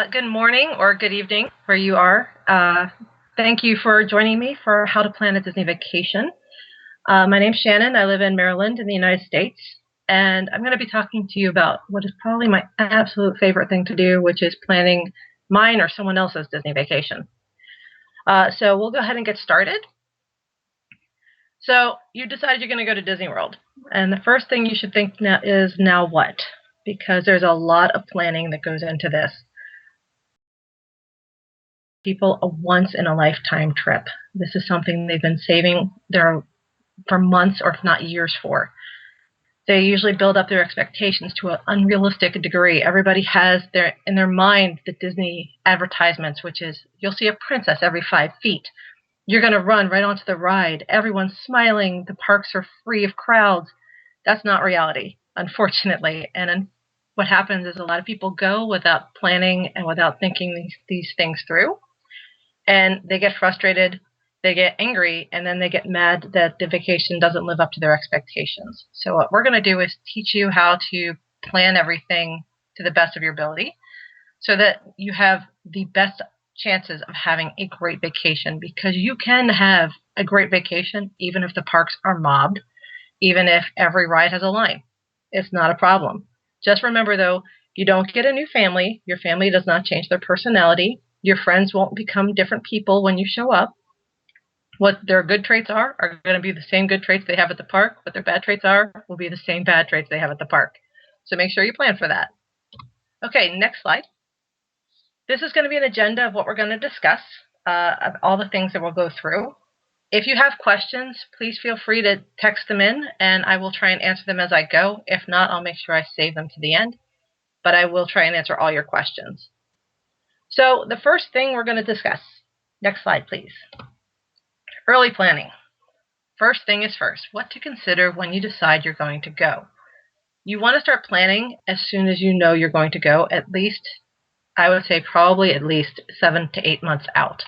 Good morning or good evening where you are. Thank you for joining me for How to Plan a Disney Vacation. My name's Shannon. I live in Maryland in the United States, and I'm going to be talking to you about what is probably my absolute favorite thing to do, which is planning mine or someone else's Disney vacation. So we'll go ahead and get started. So you decided you're going to go to Disney World, and the first thing you should think is now what? Because there's a lot of planning that goes into this. People a once-in-a-lifetime trip. This is something they've been saving for months or if not years for. They usually build up their expectations to an unrealistic degree. Everybody has in their mind the Disney advertisements, which is you'll see a princess every 5 feet. You're going to run right onto the ride. Everyone's smiling. The parks are free of crowds. That's not reality, unfortunately. And what happens is a lot of people go without planning and without thinking these things through. And they get frustrated, they get angry, and then they get mad that the vacation doesn't live up to their expectations. So what we're going to do is teach you how to plan everything to the best of your ability so that you have the best chances of having a great vacation, because you can have a great vacation even if the parks are mobbed, even if every ride has a line. It's not a problem. Just remember, though, you don't get a new family. Your family does not change their personality. Your friends won't become different people when you show up. What their good traits are going to be the same good traits they have at the park. What their bad traits will be the same bad traits they have at the park. So make sure you plan for that. Okay, next slide. This is going to be an agenda of what we're going to discuss, of all the things that we'll go through. If you have questions, please feel free to text them in, and I will try and answer them as I go. If not, I'll make sure I save them to the end. But I will try and answer all your questions. So the first thing we're going to discuss, next slide, please. Early planning. First thing is first, what to consider when you decide you're going to go. You want to start planning as soon as you know you're going to go, at least, I would say probably at least 7 to 8 months out.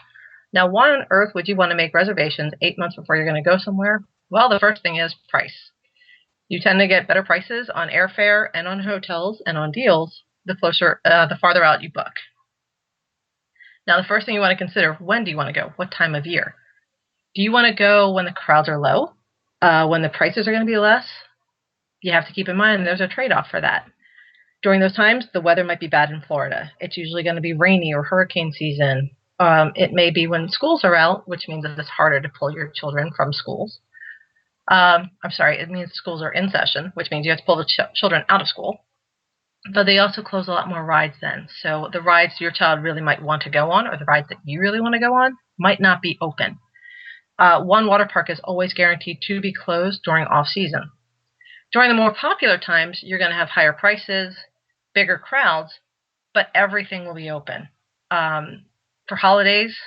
Now, why on earth would you want to make reservations 8 months before you're going to go somewhere? Well, the first thing is price. You tend to get better prices on airfare and on hotels and on deals the farther out you book. Now, the first thing you want to consider, when do you want to go? What time of year? Do you want to go when the crowds are low? When the prices are going to be less? You have to keep in mind there's a trade-off for that. During those times, the weather might be bad in Florida. It's usually going to be rainy or hurricane season. It may be when schools are out, which means that it's harder to pull your children from schools. It means schools are in session, which means you have to pull the children out of school. But they also close a lot more rides then. So the rides your child really might want to go on, or the rides that you really want to go on, might not be open. One water park is always guaranteed to be closed during off-season. During the more popular times, you're going to have higher prices, bigger crowds, but everything will be open. For holidays,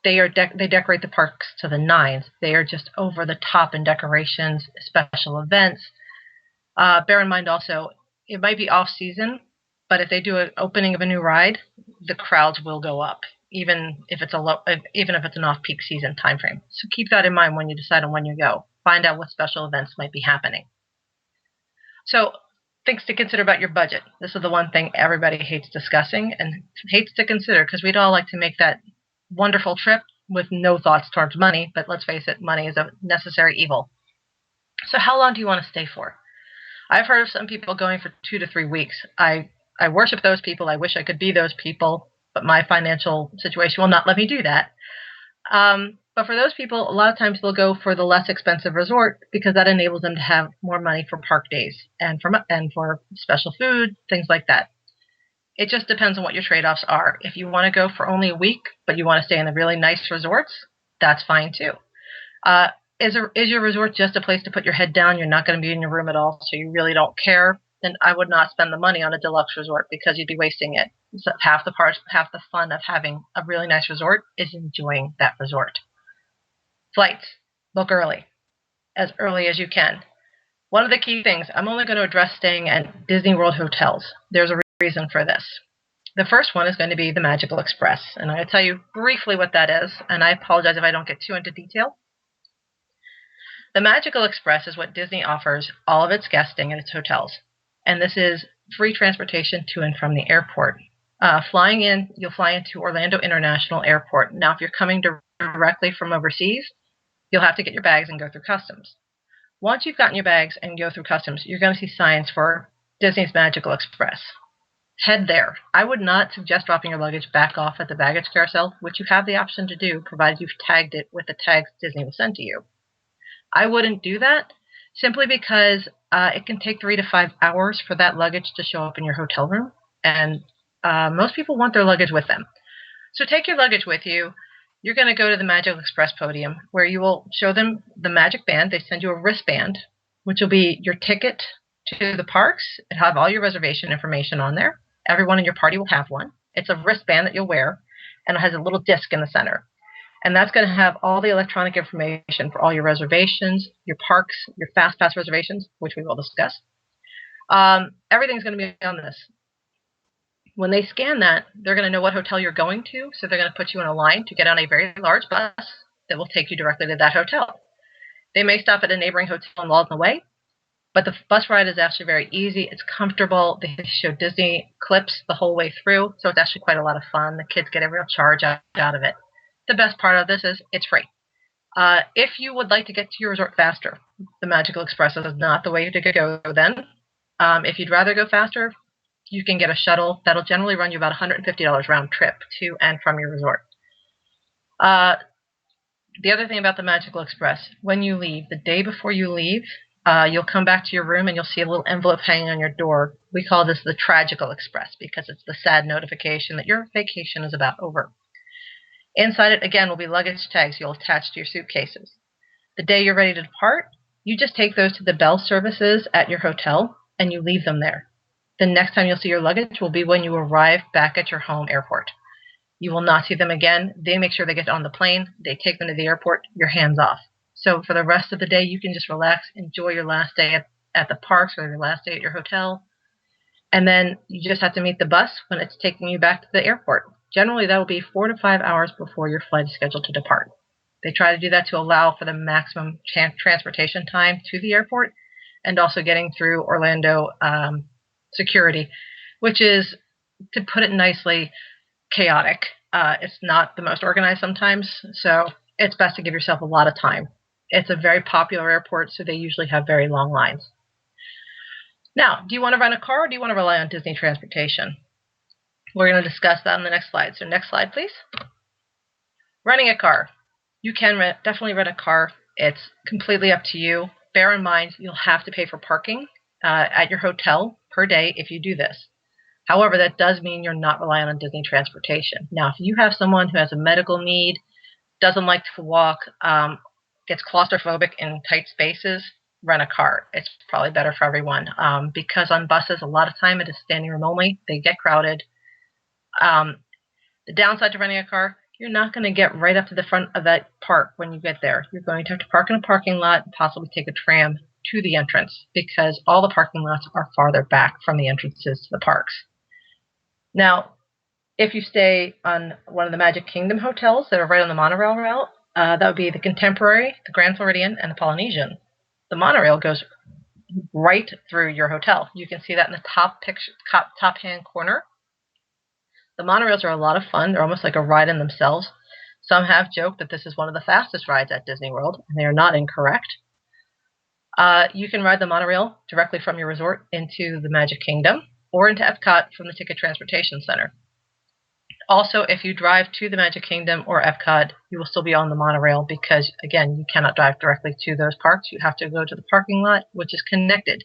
they decorate the parks to the nines. They are just over the top in decorations, special events. Bear in mind also, it might be off-season, but if they do an opening of a new ride, the crowds will go up, even if it's an off-peak season time frame. So keep that in mind when you decide on when you go. Find out what special events might be happening. So things to consider about your budget. This is the one thing everybody hates discussing and hates to consider, because we'd all like to make that wonderful trip with no thoughts towards money, but let's face it, money is a necessary evil. So how long do you want to stay for? I've heard of some people going for 2 to 3 weeks. I worship those people. I wish I could be those people, but my financial situation will not let me do that. But for those people, a lot of times they'll go for the less expensive resort because that enables them to have more money for park days and for special food, things like that. It just depends on what your trade-offs are. If you want to go for only a week, but you want to stay in the really nice resorts, that's fine too. Is your resort just a place to put your head down? You're not going to be in your room at all, so you really don't care? Then I would not spend the money on a deluxe resort because you'd be wasting it. So half the fun of having a really nice resort is enjoying that resort. Flights, book early as you can. One of the key things, I'm only going to address staying at Disney World hotels. There's a reason for this. The first one is going to be the Magical Express, and I'm going to tell you briefly what that is, and I apologize if I don't get too into detail. The Magical Express is what Disney offers all of its guests staying at its hotels, and this is free transportation to and from the airport. Flying in, you'll fly into Orlando International Airport. Now, if you're coming directly from overseas, you'll have to get your bags and go through customs. Once you've gotten your bags and go through customs, you're going to see signs for Disney's Magical Express. Head there. I would not suggest dropping your luggage back off at the baggage carousel, which you have the option to do, provided you've tagged it with the tags Disney will send to you. I wouldn't do that simply because it can take 3 to 5 hours for that luggage to show up in your hotel room, and most people want their luggage with them. So take your luggage with you. You're going to go to the Magical Express podium where you will show them the magic band. They send you a wristband, which will be your ticket to the parks. It'll have all your reservation information on there. Everyone in your party will have one. It's a wristband that you'll wear, and it has a little disc in the center. And that's going to have all the electronic information for all your reservations, your parks, your fast pass reservations, which we will discuss. Everything's going to be on this. When they scan that, they're going to know what hotel you're going to, so they're going to put you in a line to get on a very large bus that will take you directly to that hotel. They may stop at a neighboring hotel along the way, but the bus ride is actually very easy. It's comfortable. They show Disney clips the whole way through, so it's actually quite a lot of fun. The kids get a real charge out of it. The best part of this is it's free. If you would like to get to your resort faster, the Magical Express is not the way to go then. If you'd rather go faster, you can get a shuttle. That'll generally run you about $150 round trip to and from your resort. The other thing about the Magical Express, when you leave, the day before you leave, you'll come back to your room and you'll see a little envelope hanging on your door. We call this the Tragical Express because it's the sad notification that your vacation is about over. Inside it, again, will be luggage tags you'll attach to your suitcases. The day you're ready to depart, you just take those to the bell services at your hotel and you leave them there. The next time you'll see your luggage will be when you arrive back at your home airport. You will not see them again. They make sure they get on the plane. They take them to the airport. Your hands off. So for the rest of the day, you can just relax, enjoy your last day at the parks or your last day at your hotel. And then you just have to meet the bus when it's taking you back to the airport. Generally, that will be 4 to 5 hours before your flight is scheduled to depart. They try to do that to allow for the maximum transportation time to the airport and also getting through Orlando security, which is, to put it nicely, chaotic. It's not the most organized sometimes, so it's best to give yourself a lot of time. It's a very popular airport, so they usually have very long lines. Now, do you want to rent a car or do you want to rely on Disney transportation? We're going to discuss that on the next slide. So next slide, please. Renting a car. You can definitely rent a car. It's completely up to you. Bear in mind, you'll have to pay for parking at your hotel per day if you do this. However, that does mean you're not relying on Disney transportation. Now, if you have someone who has a medical need, doesn't like to walk, gets claustrophobic in tight spaces, rent a car. It's probably better for everyone because on buses, a lot of time it is standing room only. They get crowded. The downside to renting a car, you're not going to get right up to the front of that park when you get there. You're going to have to park in a parking lot and possibly take a tram to the entrance because all the parking lots are farther back from the entrances to the parks. Now, if you stay on one of the Magic Kingdom hotels that are right on the monorail route, that would be the Contemporary, the Grand Floridian, and the Polynesian. The monorail goes right through your hotel. You can see that in the top hand corner. The monorails are a lot of fun. They're almost like a ride in themselves. Some have joked that this is one of the fastest rides at Disney World, and they are not incorrect. You can ride the monorail directly from your resort into the Magic Kingdom or into EPCOT from the Ticket Transportation Center. Also, if you drive to the Magic Kingdom or EPCOT, you will still be on the monorail because, again, you cannot drive directly to those parks. You have to go to the parking lot, which is connected.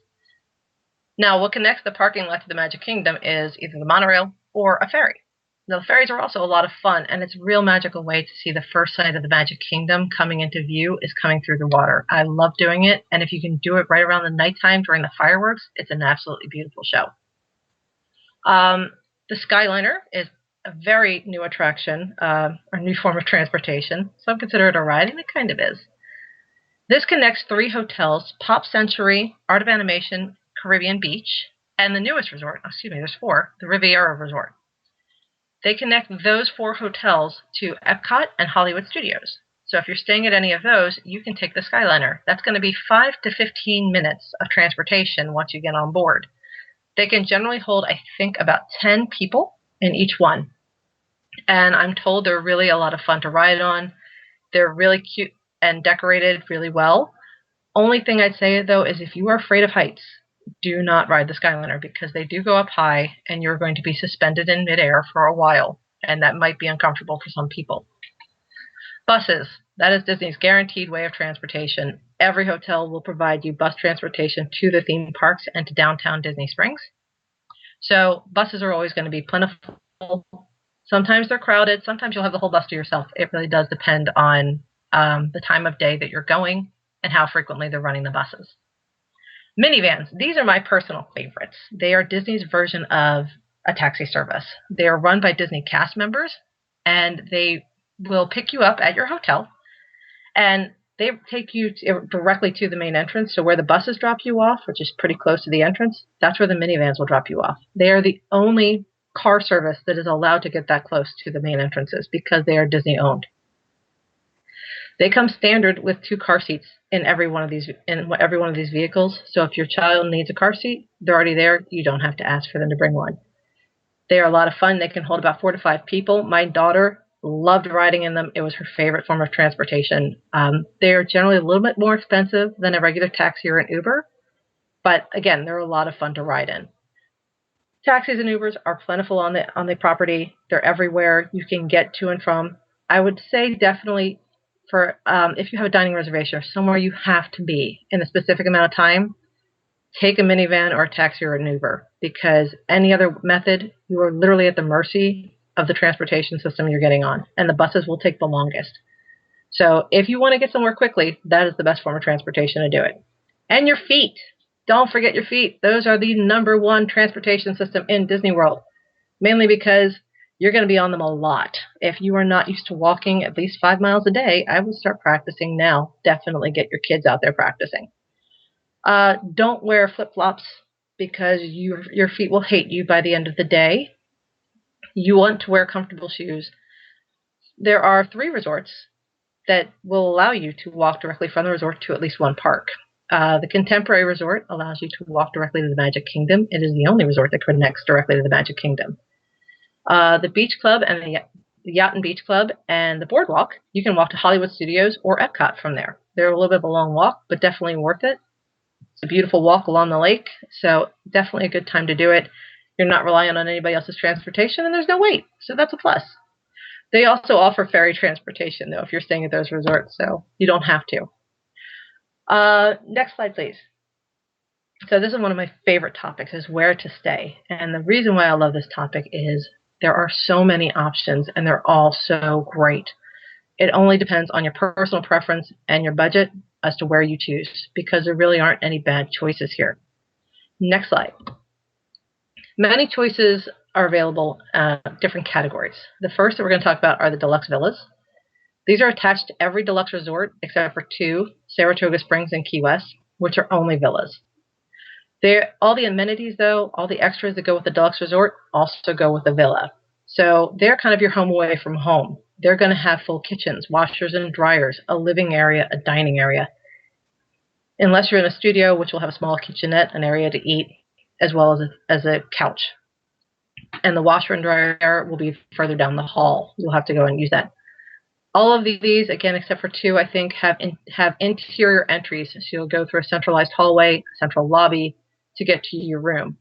Now, what connects the parking lot to the Magic Kingdom is either the monorail or a ferry. Now, the ferries are also a lot of fun, and it's a real magical way to see the first sight of the Magic Kingdom coming into view is coming through the water. I love doing it, and if you can do it right around the nighttime during the fireworks, it's an absolutely beautiful show. The Skyliner is a very new attraction, a new form of transportation. Some consider it a ride, and it kind of is. This connects 3 hotels, Pop Century, Art of Animation, Caribbean Beach, and the newest resort, there's 4, the Riviera Resort. They connect those 4 hotels to EPCOT and Hollywood Studios. So if you're staying at any of those, you can take the Skyliner. That's going to be 5 to 15 minutes of transportation once you get on board. They can generally hold, I think, about 10 people. in each one. And I'm told they're really a lot of fun to ride on. They're really cute and decorated really well. Only thing I'd say, though, is if you are afraid of heights, do not ride the Skyliner because they do go up high and you're going to be suspended in midair for a while, and that might be uncomfortable for some people. Buses. That is Disney's guaranteed way of transportation. Every hotel will provide you bus transportation to the theme parks and to downtown Disney Springs. So buses are always going to be plentiful. Sometimes they're crowded. Sometimes you'll have the whole bus to yourself. It really does depend on the time of day that you're going and how frequently they're running the buses. Minivans. These are my personal favorites. They are Disney's version of a taxi service. They are run by Disney cast members, and they will pick you up at your hotel, and they take you directly to the main entrance. So where the buses drop you off, which is pretty close to the entrance, that's where the minivans will drop you off. They are the only car service that is allowed to get that close to the main entrances because they are Disney owned. They come standard with 2 car seats in every one of these vehicles. So if your child needs a car seat, they're already there. You don't have to ask for them to bring one. They are a lot of fun. They can hold about 4 to 5 people. My daughter loved riding in them. It was her favorite form of transportation. They are generally a little bit more expensive than a regular taxi or an Uber, but again, they're a lot of fun to ride in. Taxis and Ubers are plentiful on the property. They're everywhere. You can get to and from. I would say definitely for if you have a dining reservation or somewhere you have to be in a specific amount of time, take a minivan or a taxi or an Uber, because any other method, you are literally at the mercy of the transportation system you're getting on, and the buses will take the longest. So if you want to get somewhere quickly, that is the best form of transportation to do it. And your feet. Don't forget your feet. Those are the #1 transportation system in Disney World, mainly because you're going to be on them a lot. If you are not used to walking at least 5 miles a day, I would start practicing now. Definitely get your kids out there practicing. Don't wear flip-flops because your feet will hate you by the end of the day. You want to wear comfortable shoes. There are 3 resorts that will allow you to walk directly from the resort to at least one park. The Contemporary Resort allows you to walk directly to the Magic Kingdom. It is the only resort that connects directly to the Magic Kingdom. The Beach Club and the Yacht and Beach Club and the Boardwalk, you can walk to Hollywood Studios or EPCOT from there. They're a little bit of a long walk, but definitely worth it. It's a beautiful walk along the lake, so definitely a good time to do it. You're not relying on anybody else's transportation, and there's no wait, so that's a plus. They also offer ferry transportation, though, if you're staying at those resorts, so you don't have to. Next slide, please. So this is one of my favorite topics, is where to stay. And the reason why I love this topic is there are so many options, and they're all so great. It only depends on your personal preference and your budget as to where you choose, because there really aren't any bad choices here. Next slide. Many choices are available in different categories. The first that we're going to talk about are the Deluxe Villas. These are attached to every deluxe resort except for 2, Saratoga Springs and Key West, which are only villas. All the amenities, though, all the extras that go with the deluxe resort also go with the villa. So they're kind of your home away from home. They're going to have full kitchens, washers and dryers, a living area, a dining area. Unless you're in a studio, which will have a small kitchenette, an area to eat, as well as a couch. And the washer and dryer will be further down the hall. You'll have to go and use that. All of these, again, except for 2, I think, have interior entries. So you'll go through a centralized hallway, central lobby to get to your room.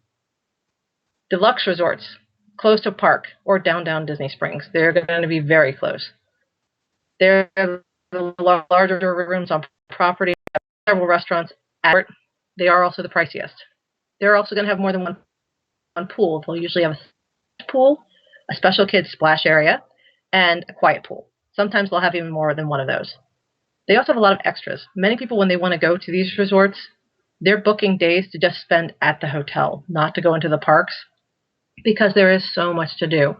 Deluxe resorts, close to a park or downtown Disney Springs. They're going to be very close. They're the larger rooms on property, several restaurants. They are also the priciest. They're also going to have more than one pool. They'll usually have a pool, a special kids splash area, and a quiet pool. Sometimes they'll have even more than one of those. They also have a lot of extras. Many people, when they want to go to these resorts, they're booking days to just spend at the hotel, not to go into the parks, because there is so much to do.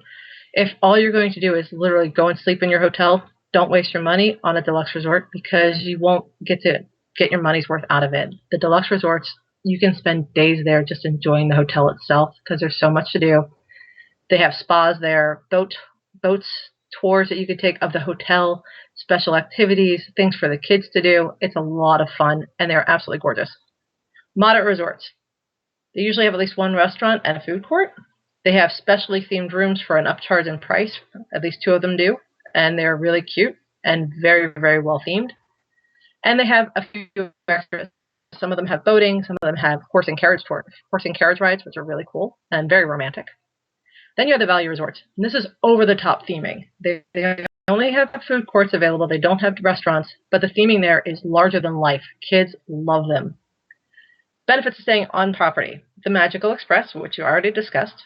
If all you're going to do is literally go and sleep in your hotel, don't waste your money on a deluxe resort, because you won't get to get your money's worth out of it. The deluxe resorts, you can spend days there just enjoying the hotel itself, because there's so much to do. They have spas there, boats, tours that you could take of the hotel, special activities, things for the kids to do. It's a lot of fun, and they're absolutely gorgeous. Moderate resorts. They usually have at least one restaurant and a food court. They have specially themed rooms for an upcharge in price. At least 2 of them do. And they're really cute and very, very well themed. And they have a few extras. Some of them have boating. Some of them have horse and carriage rides, which are really cool and very romantic. Then you have the value resorts. And this is over-the-top theming. They only have food courts available. They don't have restaurants. But the theming there is larger than life. Kids love them. Benefits of staying on property. The Magical Express, which you already discussed.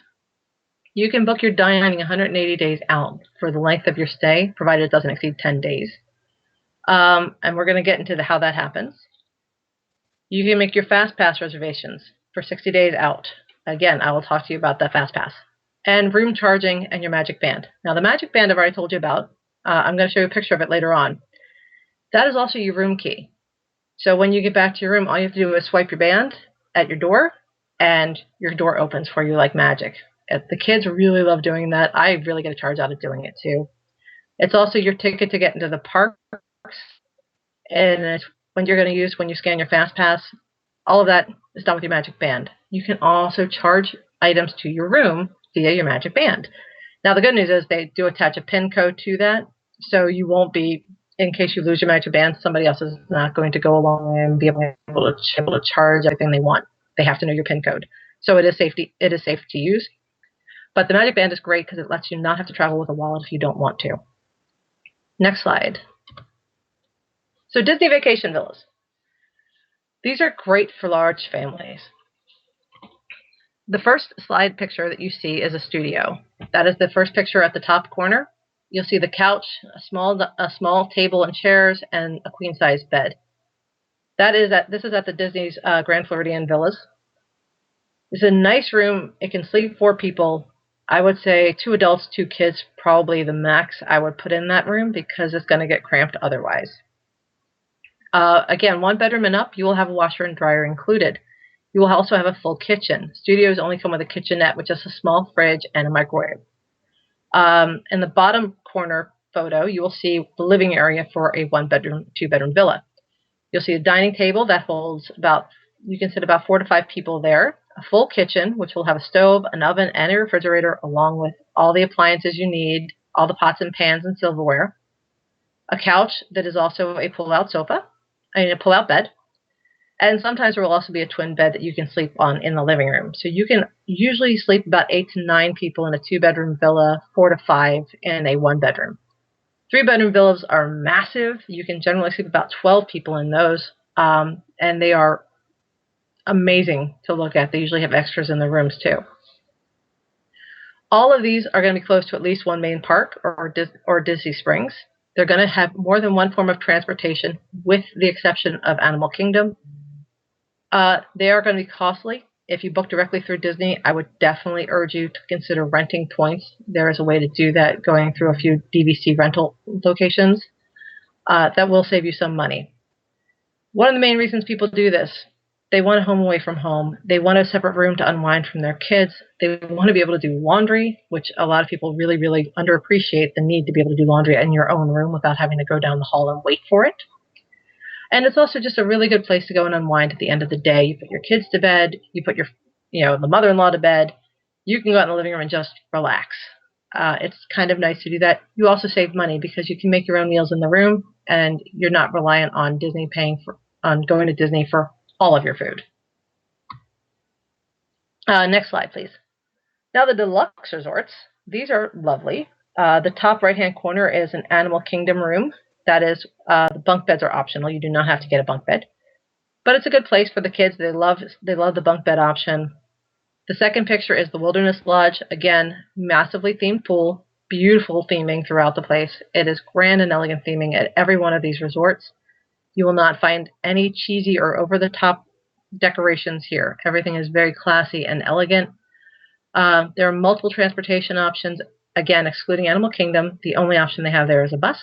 You can book your dining 180 days out for the length of your stay, provided it doesn't exceed 10 days. And we're going to get into how that happens. You can make your Fast Pass reservations for 60 days out. Again, I will talk to you about that Fast Pass. And room charging and your Magic Band. Now, the Magic Band I've already told you about. I'm going to show you a picture of it later on. That is also your room key. So when you get back to your room, all you have to do is swipe your band at your door, and your door opens for you like magic. The kids really love doing that. I really get a charge out of doing it too. It's also your ticket to get into the parks, and it's when you're going to use when you scan your Fast Pass. All of that is done with your Magic Band. You can also charge items to your room via your Magic Band. Now the good news is they do attach a PIN code to that, so you won't be, in case you lose your Magic Band, somebody else is not going to go along and be able to charge everything they want. They have to know your PIN code. So it is safe to use. But the Magic Band is great because it lets you not have to travel with a wallet if you don't want to. Next slide. So Disney Vacation Villas. These are great for large families. The first slide picture that you see is a studio. That is the first picture at the top corner. You'll see the couch, a small table and chairs, and a queen-size bed. This is at the Disney's Grand Floridian Villas. It's a nice room. It can sleep 4 people. I would say 2 adults, 2 kids, probably the max I would put in that room because it's going to get cramped otherwise. Again, 1 bedroom and up, you will have a washer and dryer included. You will also have a full kitchen. Studios only come with a kitchenette, which is a small fridge and a microwave. In the bottom corner photo, you will see the living area for a 1-bedroom, 2-bedroom villa. You'll see a dining table that holds you can sit about 4 to 5 people there. A full kitchen, which will have a stove, an oven, and a refrigerator, along with all the appliances you need, all the pots and pans and silverware. A couch that is also a pull-out bed. And sometimes there will also be a twin bed that you can sleep on in the living room. So you can usually sleep about 8 to 9 people in a 2-bedroom villa, 4 to 5 in a 1-bedroom. 3-bedroom villas are massive. You can generally sleep about 12 people in those, and they are amazing to look at. They usually have extras in the rooms too. All of these are going to be close to at least one main park or Disney Springs. They're going to have more than one form of transportation, with the exception of Animal Kingdom. They are going to be costly. If you book directly through Disney, I would definitely urge you to consider renting points. There is a way to do that, going through a few DVC rental locations. That will save you some money. One of the main reasons people do this, they want a home away from home. They want a separate room to unwind from their kids. They want to be able to do laundry, which a lot of people really, really underappreciate the need to be able to do laundry in your own room without having to go down the hall and wait for it. And it's also just a really good place to go and unwind at the end of the day. You put your kids to bed. You put the mother-in-law to bed. You can go out in the living room and just relax. It's kind of nice to do that. You also save money because you can make your own meals in the room, and you're not reliant on Disney on going to Disney for all of your food. Next slide, please. Now the deluxe resorts. These are lovely. The top right-hand corner is an Animal Kingdom room. That is, the bunk beds are optional. You do not have to get a bunk bed. But it's a good place for the kids. They love the bunk bed option. The second picture is the Wilderness Lodge. Again, massively themed pool. Beautiful theming throughout the place. It is grand and elegant theming at every one of these resorts. You will not find any cheesy or over-the-top decorations here. Everything is very classy and elegant. There are multiple transportation options. Again, excluding Animal Kingdom, the only option they have there is a bus.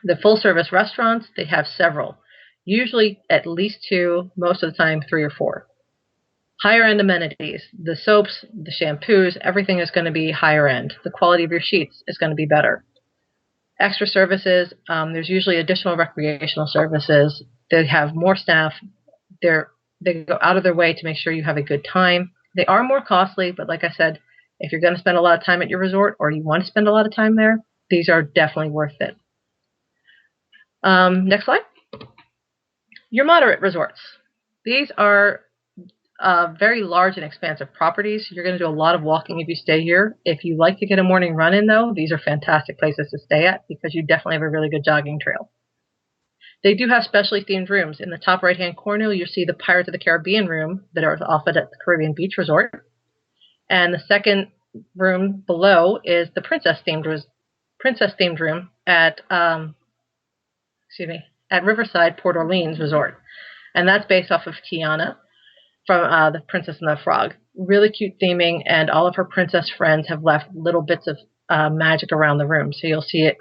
The full-service restaurants, they have several. Usually at least 2, most of the time 3 or 4. Higher-end amenities, the soaps, the shampoos, everything is going to be higher-end. The quality of your sheets is going to be better. Extra services, there's usually additional recreational services. They have more staff. They go out of their way to make sure you have a good time. They are more costly, but like I said, if you're going to spend a lot of time at your resort or you want to spend a lot of time there, these are definitely worth it. Next slide. Your moderate resorts. These are very large and expansive properties. You're going to do a lot of walking if you stay here. If you like to get a morning run in, though, these are fantastic places to stay at because you definitely have a really good jogging trail. They do have specially themed rooms. In the top right-hand corner, you'll see the Pirates of the Caribbean room that are offered at the Caribbean Beach Resort. And the second room below is the princess-themed room at Riverside Port Orleans Resort. And that's based off of Tiana from The Princess and the Frog. Really cute theming, and all of her princess friends have left little bits of magic around the room. So you'll see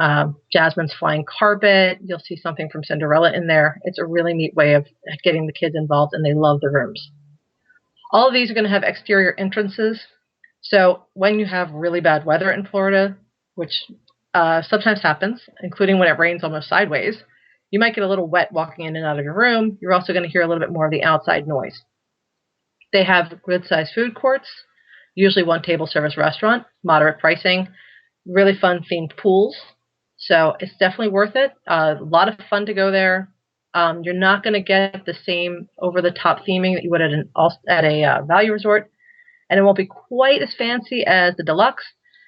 Jasmine's flying carpet. You'll see something from Cinderella in there. It's a really neat way of getting the kids involved, and they love the rooms. All of these are going to have exterior entrances. So when you have really bad weather in Florida, which sometimes happens, including when it rains almost sideways, you might get a little wet walking in and out of your room. You're also going to hear a little bit more of the outside noise. They have good-sized food courts, usually one table service restaurant, moderate pricing, really fun themed pools. So it's definitely worth it. A lot of fun to go there. You're not going to get the same over-the-top theming that you would at a value resort, and it won't be quite as fancy as the Deluxe.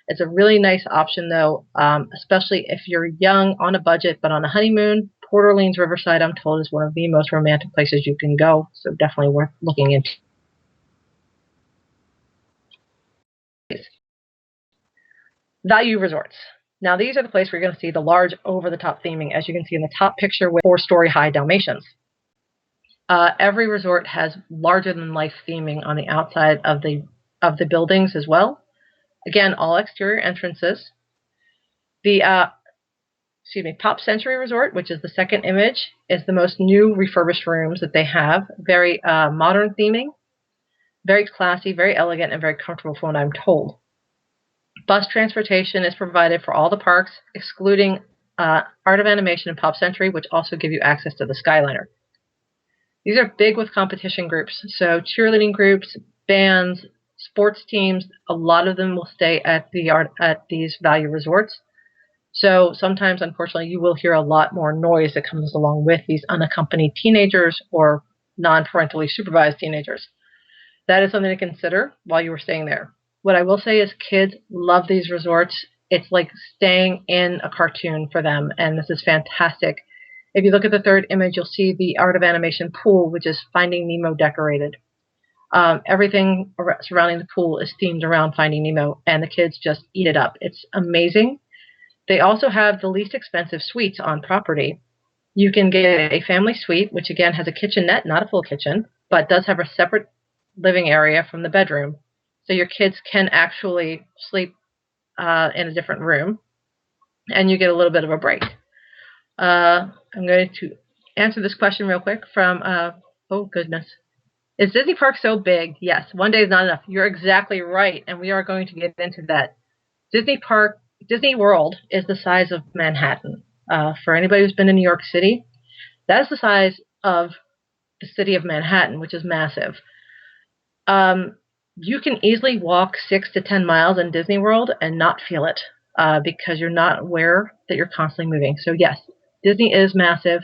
It's a really nice option, though, especially if you're young, on a budget, but on a honeymoon. Port Orleans Riverside, I'm told, is one of the most romantic places you can go, so definitely worth looking into. Value resorts. Now, these are the places where you're going to see the large over-the-top theming, as you can see in the top picture with 4-story high Dalmatians. Every resort has larger-than-life theming on the outside of the buildings as well. Again, all exterior entrances. The Pop Century Resort, which is the second image, is the most new refurbished rooms that they have. Very modern theming, very classy, very elegant, and very comfortable from what I'm told. Bus transportation is provided for all the parks, excluding Art of Animation and Pop Century, which also give you access to the Skyliner. These are big with competition groups, so cheerleading groups, bands, sports teams, a lot of them will stay at these value resorts. So sometimes, unfortunately, you will hear a lot more noise that comes along with these unaccompanied teenagers or non-parentally supervised teenagers. That is something to consider while you were staying there. What I will say is kids love these resorts. It's like staying in a cartoon for them, and this is fantastic. If you look at the third image, you'll see the Art of Animation pool, which is Finding Nemo decorated. Everything surrounding the pool is themed around Finding Nemo, and the kids just eat it up. It's amazing. They also have the least expensive suites on property. You can get a family suite, which again has a kitchenette, not a full kitchen, but does have a separate living area from the bedroom. So your kids can actually sleep in a different room, and you get a little bit of a break. I'm going to answer this question real quick from, oh goodness. Is Disney Park so big? Yes, one day is not enough. You're exactly right, and we are going to get into that. Disney World is the size of Manhattan. For anybody who's been in New York City, that is the size of the city of Manhattan, which is massive. You can easily walk 6 to 10 miles in Disney World and not feel it because you're not aware that you're constantly moving. So yes, Disney is massive.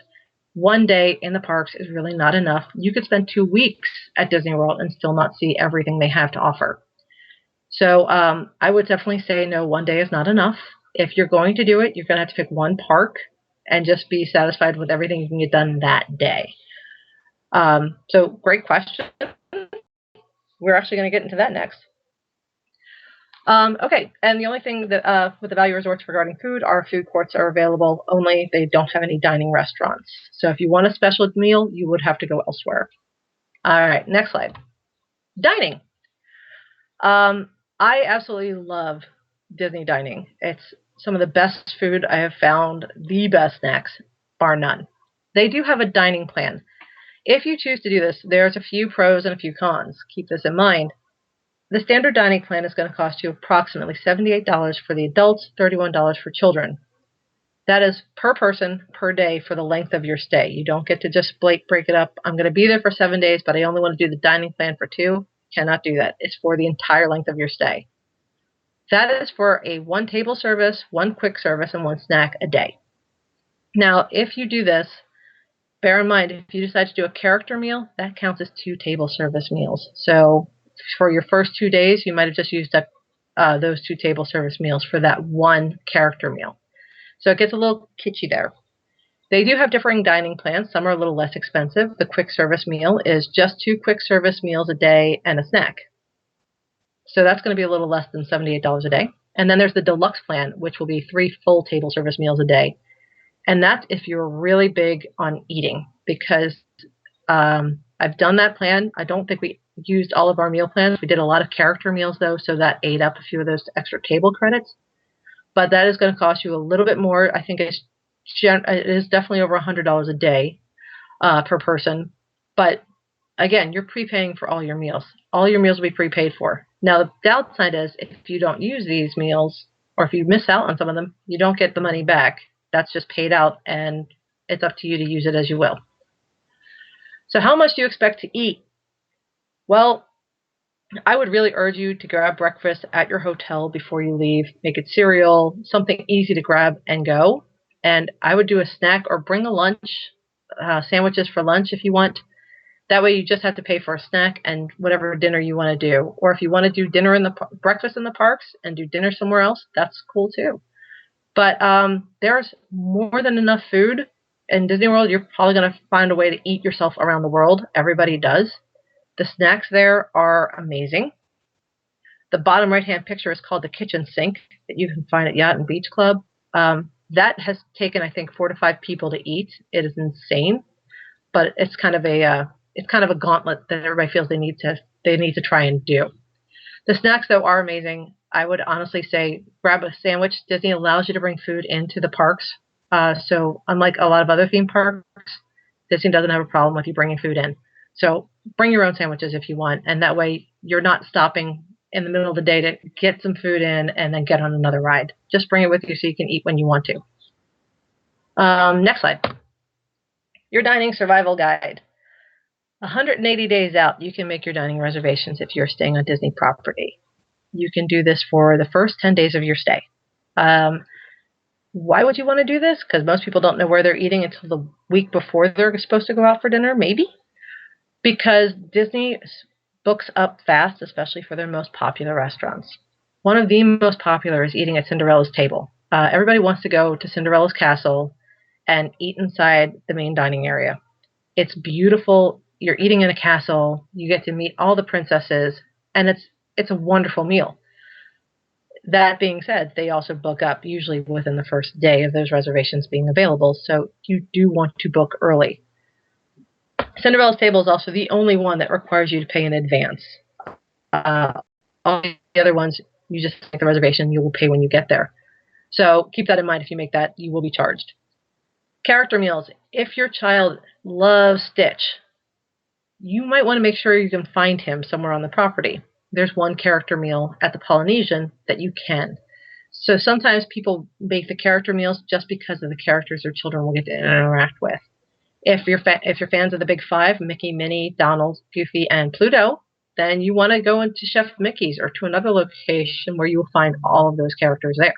One day in the parks is really not enough. You could spend 2 weeks at Disney World and still not see everything they have to offer. So I would definitely say no, one day is not enough. If you're going to do it, you're going to have to pick one park and just be satisfied with everything you can get done that day. So great question. We're actually going to get into that next. Okay, and the only thing that with the value resorts regarding food, our food courts are available, only they don't have any dining restaurants. So if you want a special meal, you would have to go elsewhere. All right, next slide. Dining. I absolutely love Disney dining. It's some of the best food I have found, the best snacks, bar none. They do have a dining plan. If you choose to do this, there's a few pros and a few cons. Keep this in mind. The standard dining plan is going to cost you approximately $78 for the adults, $31 for children. That is per person, per day for the length of your stay. You don't get to just break it up. I'm going to be there for 7 days, but I only want to do the dining plan for 2. Cannot do that. It's for the entire length of your stay. That is for a 1 table service, 1 quick service, and 1 snack a day. Now, if you do this, bear in mind, if you decide to do a character meal, that counts as 2 table service meals. So for your first 2 days, you might have just used up those 2 table service meals for that 1 character meal. So it gets a little kitschy there. They do have differing dining plans. Some are a little less expensive. The quick service meal is just 2 quick service meals a day and a snack. So that's going to be a little less than $78 a day. And then there's the deluxe plan, which will be 3 full table service meals a day. And that's if you're really big on eating, because I've done that plan. I don't think we used all of our meal plans. We did a lot of character meals, though, so that ate up a few of those extra table credits. But that is going to cost you a little bit more. I think it is definitely over $100 a day per person. But again, you're prepaying for all your meals. All your meals will be prepaid for. Now, the downside is if you don't use these meals, or if you miss out on some of them, you don't get the money back. That's just paid out, and it's up to you to use it as you will. So how much do you expect to eat? Well, I would really urge you to grab breakfast at your hotel before you leave. Make it cereal, something easy to grab and go. And I would do a snack or bring a lunch, sandwiches for lunch if you want. That way you just have to pay for a snack and whatever dinner you want to do. Or if you want to do breakfast in the parks and do dinner somewhere else, that's cool too. But there's more than enough food. In Disney World, you're probably going to find a way to eat yourself around the world. Everybody does. The snacks there are amazing. The bottom right-hand picture is called the kitchen sink that you can find at Yacht and Beach Club. That has taken, I think, 4 to 5 people to eat. It is insane, but it's kind of a gauntlet that everybody feels they need to try and do. The snacks, though, are amazing. I would honestly say grab a sandwich. Disney allows you to bring food into the parks. So unlike a lot of other theme parks, Disney doesn't have a problem with you bringing food in. So bring your own sandwiches if you want. And that way you're not stopping in the middle of the day to get some food in and then get on another ride. Just bring it with you so you can eat when you want to. Next slide. Your dining survival guide. 180 days out, you can make your dining reservations if you're staying on Disney property. You can do this for the first 10 days of your stay. Why would you want to do this? Because most people don't know where they're eating until the week before they're supposed to go out for dinner, maybe. Because Disney books up fast, especially for their most popular restaurants. One of the most popular is eating at Cinderella's table. Everybody wants to go to Cinderella's castle and eat inside the main dining area. It's beautiful. You're eating in a castle. You get to meet all the princesses, and it's a wonderful meal. That being said, they also book up usually within the first day of those reservations being available, so you do want to book early. Cinderella's table is also the only one that requires you to pay in advance. All the other ones, you just make the reservation, you will pay when you get there. So keep that in mind. If you make that, you will be charged. Character meals. If your child loves Stitch, you might want to make sure you can find him somewhere on the property. There's one character meal at the Polynesian that you can. So sometimes people make the character meals just because of the characters their children will get to interact with. If you're fans of the Big Five, Mickey, Minnie, Donald, Goofy, and Pluto, then you want to go into Chef Mickey's or to another location where you will find all of those characters there.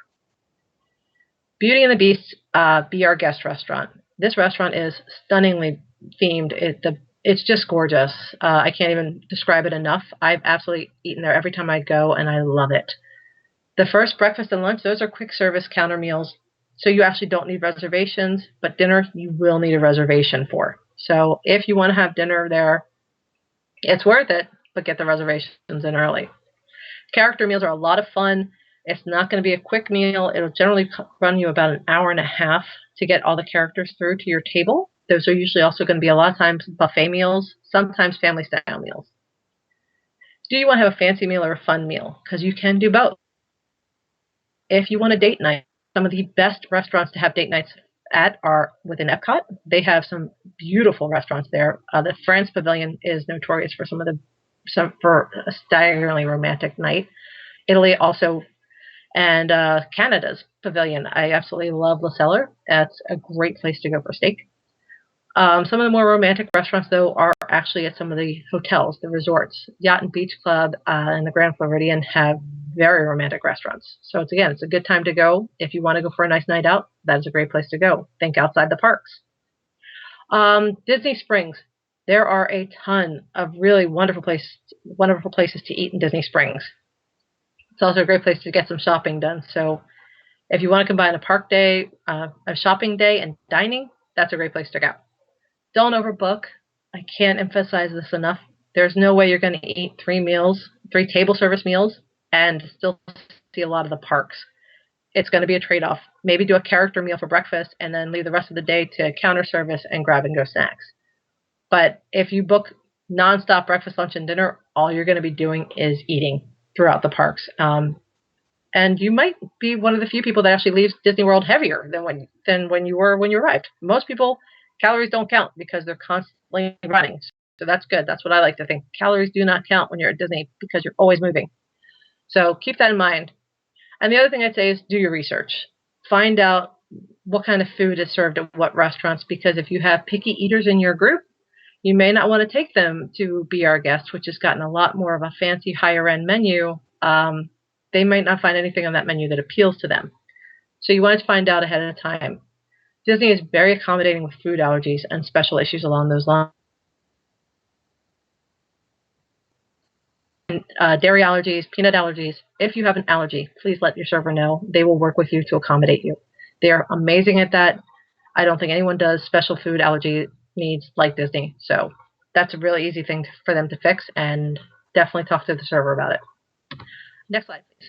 Beauty and the Beast, Be Our Guest restaurant. This restaurant is stunningly themed. It's just gorgeous. I can't even describe it enough. I've absolutely eaten there every time I go, and I love it. The first breakfast and lunch, those are quick service counter meals. So you actually don't need reservations, but dinner you will need a reservation for. So if you want to have dinner there, it's worth it, but get the reservations in early. Character meals are a lot of fun. It's not going to be a quick meal. It'll generally run you about an hour and a half to get all the characters through to your table. Those are usually also going to be a lot of times buffet meals, sometimes family style meals. Do you want to have a fancy meal or a fun meal? Because you can do both. If you want a date night, some of the best restaurants to have date nights at are within EPCOT. They have some beautiful restaurants there. The France Pavilion is notorious for for a staggeringly romantic night. Italy also, and Canada's Pavilion. I absolutely love La Cellar. That's a great place to go for steak. Some of the more romantic restaurants, though, are actually at some of the hotels, the resorts. Yacht and Beach Club and the Grand Floridian have very romantic restaurants. So it's a good time to go. If you want to go for a nice night out, that is a great place to go. Think outside the parks. Disney Springs. There are a ton of really wonderful places to eat in Disney Springs. It's also a great place to get some shopping done. So if you want to combine a park day, a shopping day, and dining, that's a great place to go. Don't overbook. I can't emphasize this enough. There's no way you're going to eat 3 table service meals, and still see a lot of the parks. It's going to be a trade-off. Maybe do a character meal for breakfast and then leave the rest of the day to counter service and grab and go snacks. But if you book nonstop breakfast, lunch, and dinner, all you're going to be doing is eating throughout the parks. And you might be one of the few people that actually leaves Disney World heavier than when you arrived. Most people, calories don't count because they're constantly running. So that's good. That's what I like to think. Calories do not count when you're at Disney because you're always moving. So keep that in mind. And the other thing I'd say is do your research. Find out what kind of food is served at what restaurants, because if you have picky eaters in your group, you may not want to take them to Be Our Guest, which has gotten a lot more of a fancy, higher-end menu. They might not find anything on that menu that appeals to them. So you want to find out ahead of time. Disney is very accommodating with food allergies and special issues along those lines. Dairy allergies, peanut allergies. If you have an allergy, please let your server know. They will work with you to accommodate you. They are amazing at that. I don't think anyone does special food allergy needs like Disney. So that's a really easy thing for them to fix, and definitely talk to the server about it. Next slide, please.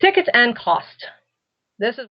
Tickets and cost. This is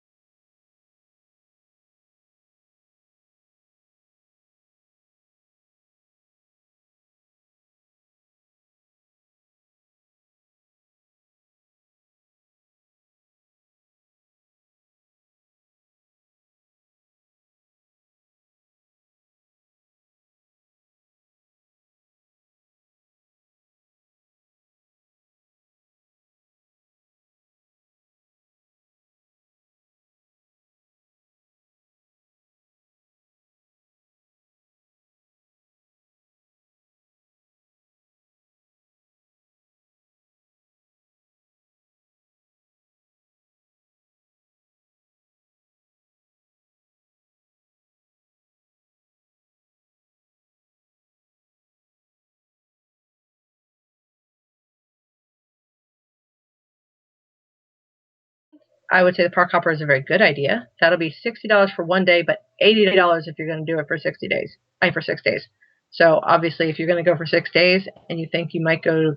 I would say the park hopper is a very good idea. That'll be $60 for one day, but $80 if you're going to do it for 60 days. For 6 days. So obviously, if you're going to go for 6 days and you think you might go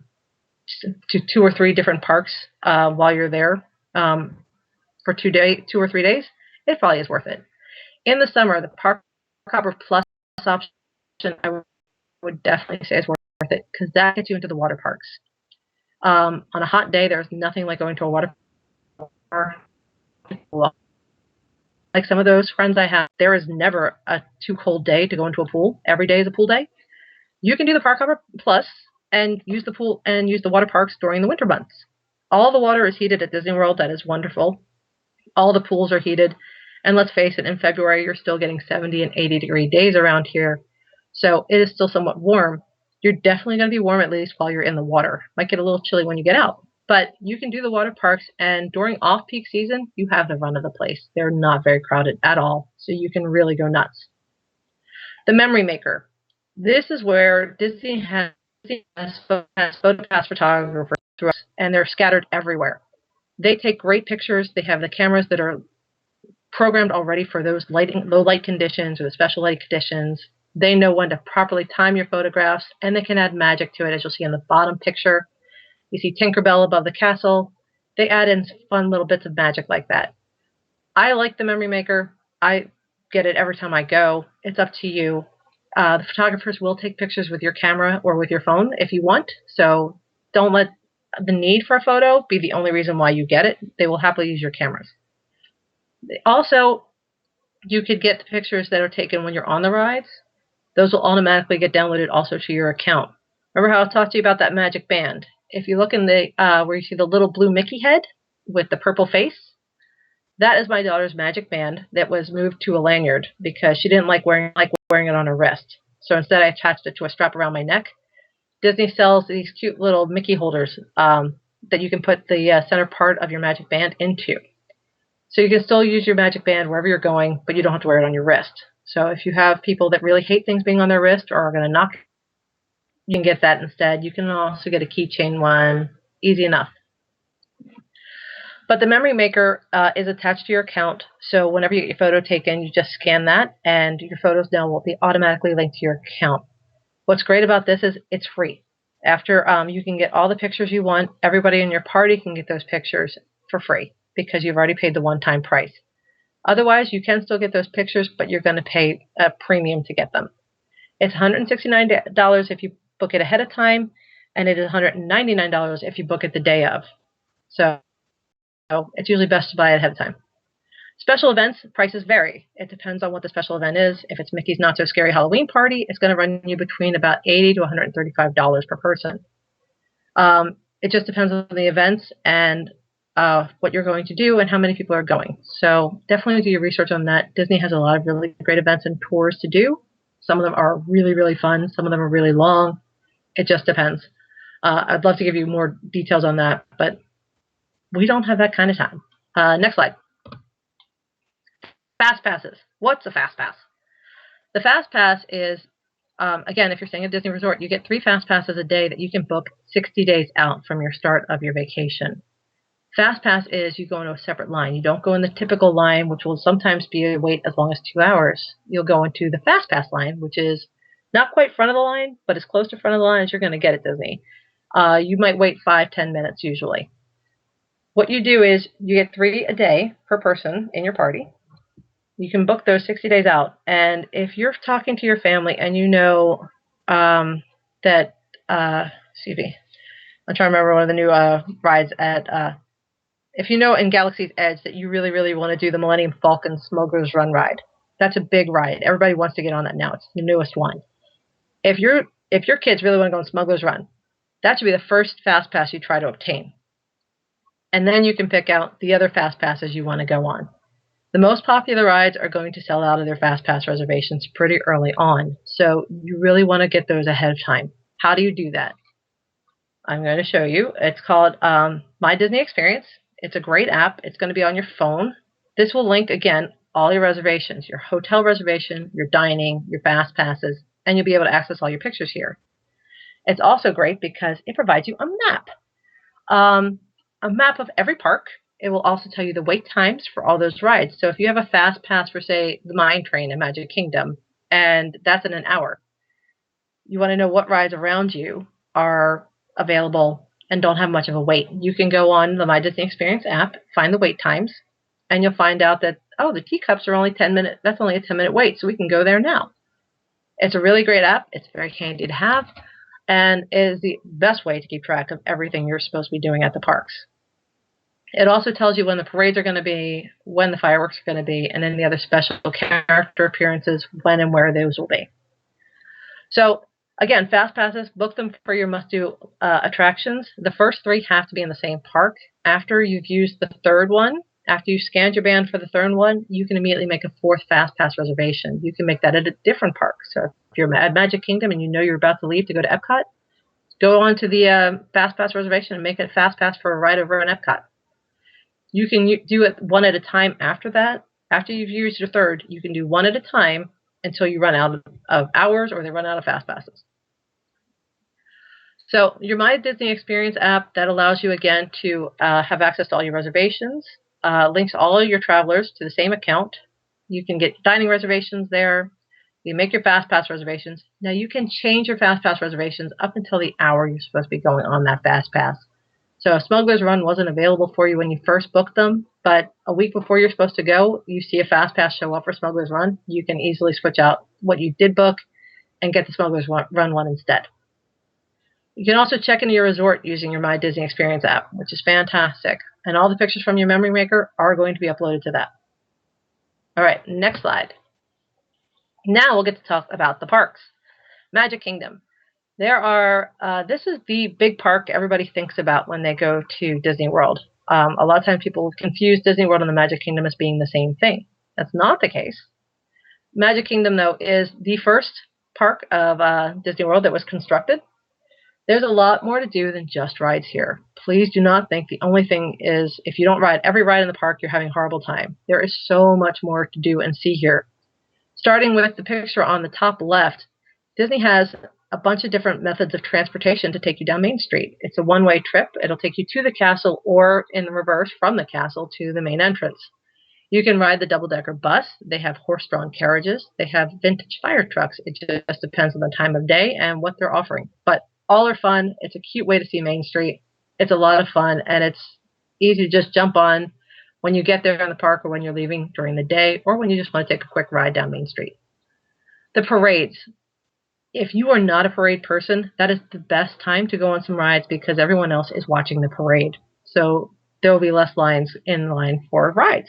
to 2 or 3 different parks while you're there for 2 or 3 days, it probably is worth it. In the summer, the park hopper plus option I would definitely say is worth it, because that gets you into the water parks. On a hot day, there's nothing like going to a water park. Like some of those friends I have, there is never a too cold day to go into a pool. Every day is a pool day. You can do the Park Hopper Plus and use the pool and use the water parks during the winter months. All the water is heated at Disney World. That is wonderful. All the pools are heated. And let's face it, in February, you're still getting 70 and 80-degree days around here. So it is still somewhat warm. You're definitely going to be warm at least while you're in the water. Might get a little chilly when you get out. But you can do the water parks, and during off-peak season, you have the run of the place. They're not very crowded at all, so you can really go nuts. The Memory Maker. This is where Disney has photopass photographers, and they're scattered everywhere. They take great pictures. They have the cameras that are programmed already for those low light conditions or the special light conditions. They know when to properly time your photographs, and they can add magic to it, as you'll see in the bottom picture. You see Tinkerbell above the castle. They add in fun little bits of magic like that. I like the Memory Maker. I get it every time I go. It's up to you. The photographers will take pictures with your camera or with your phone if you want. So don't let the need for a photo be the only reason why you get it. They will happily use your cameras. Also, you could get the pictures that are taken when you're on the rides. Those will automatically get downloaded also to your account. Remember how I talked to you about that magic band? If you look in the where you see the little blue Mickey head with the purple face, that is my daughter's magic band that was moved to a lanyard because she didn't like wearing it on her wrist. So instead I attached it to a strap around my neck. Disney sells these cute little Mickey holders that you can put the center part of your Magic Band into. So you can still use your Magic Band wherever you're going, but you don't have to wear it on your wrist. So if you have people that really hate things being on their wrist or are going to knock, you can get that instead. You can also get a keychain one, easy enough. But the memory maker is attached to your account, so whenever you get your photo taken, you just scan that, and your photos now will be automatically linked to your account. What's great about this is it's free. After you can get all the pictures you want, everybody in your party can get those pictures for free because you've already paid the one-time price. Otherwise, you can still get those pictures, but you're going to pay a premium to get them. It's $169 if you book it ahead of time, and it is $199 if you book it the day of. So it's usually best to buy it ahead of time. Special events, prices vary. It depends on what the special event is. If it's Mickey's Not So Scary Halloween Party, it's going to run you between about $80 to $135 per person. It just depends on the events and what you're going to do and how many people are going. So definitely do your research on that. Disney has a lot of really great events and tours to do. Some of them are really, really fun. Some of them are really long. It just depends. I'd love to give you more details on that, but we don't have that kind of time. Next slide. Fast passes. What's a fast pass? The fast pass is, again, if you're staying at Disney Resort, you get 3 fast passes a day that you can book 60 days out from your start of your vacation. Fast pass is you go into a separate line. You don't go in the typical line, which will sometimes be a wait as long as 2 hours. You'll go into the fast pass line, which is not quite front of the line, but as close to front of the line as you're going to get at Disney. You might wait 5-10 minutes usually. What you do is you get 3 a day per person in your party. You can book those 60 days out. And if you're talking to your family and you know that, excuse me, I'm trying to remember one of the new rides at, if you know in Galaxy's Edge that you really, really want to do the Millennium Falcon Smuggler's Run ride. That's a big ride. Everybody wants to get on that now. It's the newest one. If your kids really want to go on Smuggler's Run, that should be the first fast pass you try to obtain. And then you can pick out the other fast passes you want to go on. The most popular rides are going to sell out of their fast pass reservations pretty early on. So you really want to get those ahead of time. How do you do that? I'm going to show you. It's called My Disney Experience. It's a great app. It's going to be on your phone. This will link, again, all your reservations, your hotel reservation, your dining, your fast passes, and you'll be able to access all your pictures here. It's also great because it provides you a map. A map of every park. It will also tell you the wait times for all those rides. So if you have a fast pass for, say, the Mine Train in Magic Kingdom, and that's in an hour, you want to know what rides around you are available and don't have much of a wait. You can go on the My Disney Experience app, find the wait times, and you'll find out that, oh, the teacups are only 10 minutes. That's only a 10-minute wait, so we can go there now. It's a really great app. It's very handy to have, and is the best way to keep track of everything you're supposed to be doing at the parks. It also tells you when the parades are going to be, when the fireworks are going to be, and any other special character appearances, when and where those will be. So, again, fast passes, book them for your must-do attractions. The first 3 have to be in the same park. After you've used the third one, after you've scanned your band for the third one, you can immediately make a 4th fast pass reservation. You can make that at a different park. So if you're at Magic Kingdom and you know you're about to leave to go to EPCOT, go on to the fast pass reservation and make a fast pass for a ride over in EPCOT. You can do it one at a time after that. After you've used your third, you can do one at a time until you run out of hours or they run out of fast passes. So your My Disney Experience app, that allows you, again, to have access to all your reservations, links all of your travelers to the same account. You can get dining reservations there. You make your fast pass reservations. Now you can change your fast pass reservations up until the hour you're supposed to be going on that fast pass. So Smuggler's Run wasn't available for you when you first booked them, but a week before you're supposed to go, you see a fast pass show up for Smuggler's Run. You can easily switch out what you did book and get the Smuggler's Run one instead. You can also check into your resort using your My Disney Experience app, which is fantastic. And all the pictures from your memory maker are going to be uploaded to that. All right, next slide. Now we'll get to talk about the parks. Magic Kingdom. There are, this is the big park everybody thinks about when they go to Disney World. A lot of times people confuse Disney World and the Magic Kingdom as being the same thing. That's not the case. Magic Kingdom, though, is the first park of Disney World that was constructed. There's a lot more to do than just rides here. Please do not think the only thing is if you don't ride every ride in the park, you're having a horrible time. There is so much more to do and see here. Starting with the picture on the top left, Disney has a bunch of different methods of transportation to take you down Main Street. It's a one-way trip. It'll take you to the castle or in reverse from the castle to the main entrance. You can ride the double-decker bus. They have horse-drawn carriages. They have vintage fire trucks. It just depends on the time of day and what they're offering. But all are fun. It's a cute way to see Main Street. It's a lot of fun, and it's easy to just jump on when you get there in the park or when you're leaving during the day or when you just want to take a quick ride down Main Street. The parades. If you are not a parade person, that is the best time to go on some rides because everyone else is watching the parade. So there will be less lines in line for rides.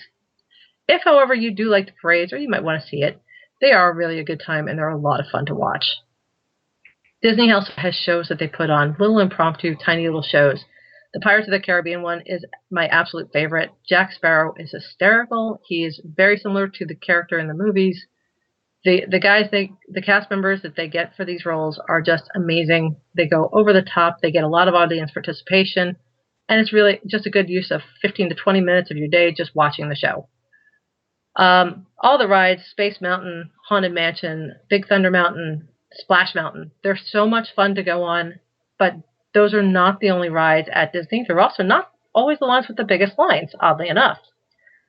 If, however, you do like the parades or you might want to see it, they are really a good time and they're a lot of fun to watch. Disney also has shows that they put on, little impromptu, tiny little shows. The Pirates of the Caribbean one is my absolute favorite. Jack Sparrow is hysterical. He is very similar to the character in the movies. The guys, the cast members that they get for these roles are just amazing. They go over the top. They get a lot of audience participation. And it's really just a good use of 15 to 20 minutes of your day just watching the show. All the rides, Space Mountain, Haunted Mansion, Big Thunder Mountain, Splash Mountain, they're so much fun to go on, but those are not the only rides at Disney. They're also not always the ones with the biggest lines, oddly enough.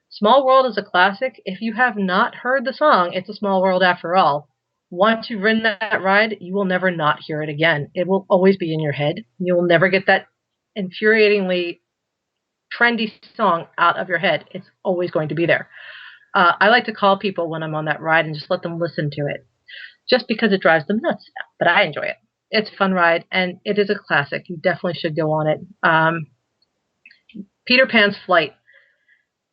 Small World is a classic. If you have not heard the song, It's a Small World After All, once you've ridden that ride, you will never not hear it again. It will always be in your head. You will never get that infuriatingly trendy song out of your head. It's always going to be there. I like to call people when I'm on that ride and just let them listen to it, just because it drives them nuts. But I enjoy it. It's a fun ride, and it is a classic. You definitely should go on it. Peter Pan's Flight.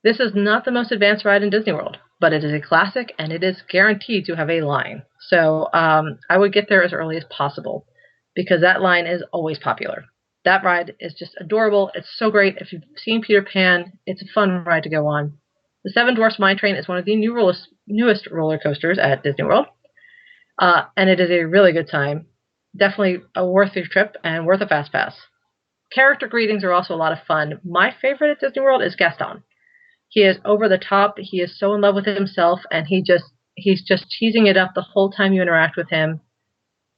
This is not the most advanced ride in Disney World, but it is a classic, and it is guaranteed to have a line. So I would get there as early as possible, because that line is always popular. That ride is just adorable. It's so great. If you've seen Peter Pan, it's a fun ride to go on. The Seven Dwarfs Mine Train is one of the newest roller coasters at Disney World, and it is a really good time. Definitely worth your trip and worth a fast pass. Character greetings are also a lot of fun. My favorite at Disney World is Gaston. He is over the top. He is so in love with himself, and he's just teasing it up the whole time you interact with him.